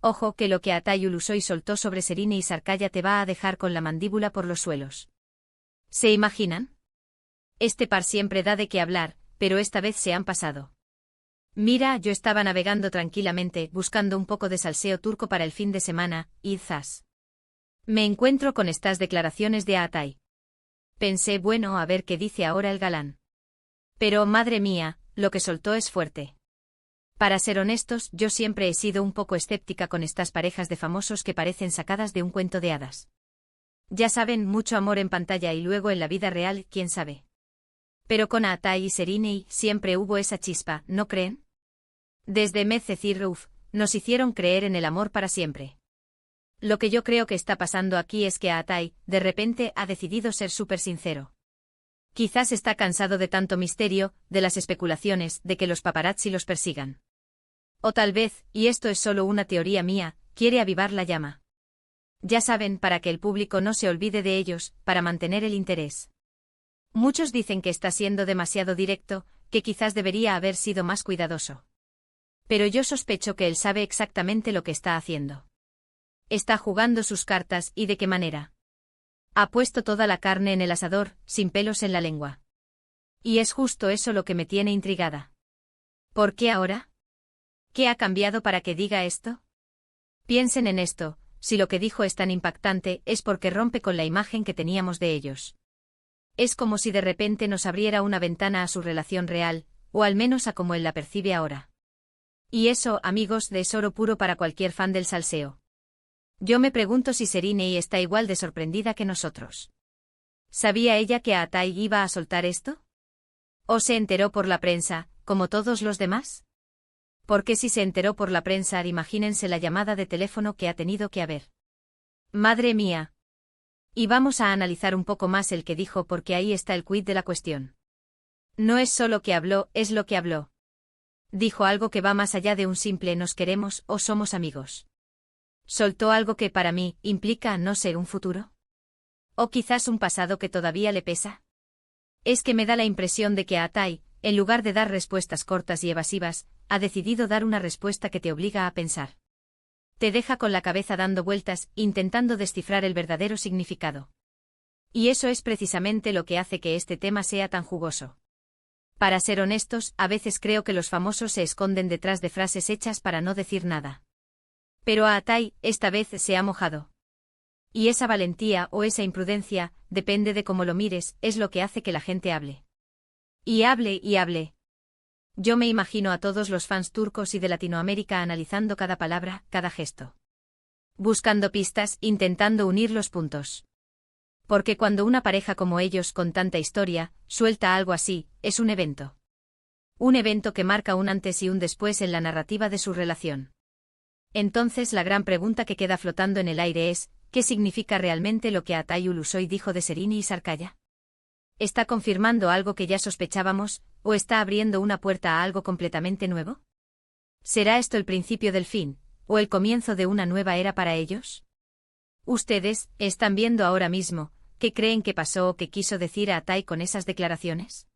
Ojo que lo que Atay Ulusoy soltó sobre Serine y Sarkaya te va a dejar con la mandíbula por los suelos. ¿Se imaginan? Este par siempre da de qué hablar, pero esta vez se han pasado. Mira, yo estaba navegando tranquilamente, buscando un poco de salseo turco para el fin de semana, y ¡zas! Me encuentro con estas declaraciones de Atay. Pensé, bueno, a ver qué dice ahora el galán. Pero, madre mía, lo que soltó es fuerte. Para ser honestos, yo siempre he sido un poco escéptica con estas parejas de famosos que parecen sacadas de un cuento de hadas. Ya saben, mucho amor en pantalla y luego en la vida real, quién sabe. Pero con Atay y Serine siempre hubo esa chispa, ¿no creen? Desde Mezcec y Ruf, nos hicieron creer en el amor para siempre. Lo que yo creo que está pasando aquí es que Atay, de repente, ha decidido ser súper sincero. Quizás está cansado de tanto misterio, de las especulaciones, de que los paparazzi los persigan. O tal vez, y esto es solo una teoría mía, quiere avivar la llama. Ya saben, para que el público no se olvide de ellos, para mantener el interés. Muchos dicen que está siendo demasiado directo, que quizás debería haber sido más cuidadoso. Pero yo sospecho que él sabe exactamente lo que está haciendo. Está jugando sus cartas, ¿y de qué manera? Ha puesto toda la carne en el asador, sin pelos en la lengua. Y es justo eso lo que me tiene intrigada. ¿Por qué ahora? ¿Qué ha cambiado para que diga esto? Piensen en esto, si lo que dijo es tan impactante, es porque rompe con la imagen que teníamos de ellos. Es como si de repente nos abriera una ventana a su relación real, o al menos a como él la percibe ahora. Y eso, amigos, es oro puro para cualquier fan del salseo. Yo me pregunto si Serine está igual de sorprendida que nosotros. ¿Sabía ella que Atay iba a soltar esto? ¿O se enteró por la prensa, como todos los demás? Porque si se enteró por la prensa, imagínense la llamada de teléfono que ha tenido que haber. Madre mía. Y vamos a analizar un poco más el que dijo porque ahí está el quid de la cuestión. No es solo que habló, es lo que habló. Dijo algo que va más allá de un simple nos queremos o somos amigos. Soltó algo que para mí implica no sé un futuro. O quizás un pasado que todavía le pesa. Es que me da la impresión de que Atay, en lugar de dar respuestas cortas y evasivas, ha decidido dar una respuesta que te obliga a pensar. Te deja con la cabeza dando vueltas, intentando descifrar el verdadero significado. Y eso es precisamente lo que hace que este tema sea tan jugoso. Para ser honestos, a veces creo que los famosos se esconden detrás de frases hechas para no decir nada. Pero a Atay, esta vez se ha mojado. Y esa valentía o esa imprudencia, depende de cómo lo mires, es lo que hace que la gente hable. Y hable y hable. Yo me imagino a todos los fans turcos y de Latinoamérica analizando cada palabra, cada gesto. Buscando pistas, intentando unir los puntos. Porque cuando una pareja como ellos con tanta historia, suelta algo así, es un evento. Un evento que marca un antes y un después en la narrativa de su relación. Entonces la gran pregunta que queda flotando en el aire es, ¿qué significa realmente lo que Atay Ulusoy dijo de Serine y Sarkaya? ¿Está confirmando algo que ya sospechábamos, o está abriendo una puerta a algo completamente nuevo? ¿Será esto el principio del fin, o el comienzo de una nueva era para ellos? Ustedes, están viendo ahora mismo, ¿qué creen que pasó o qué quiso decir Atay con esas declaraciones?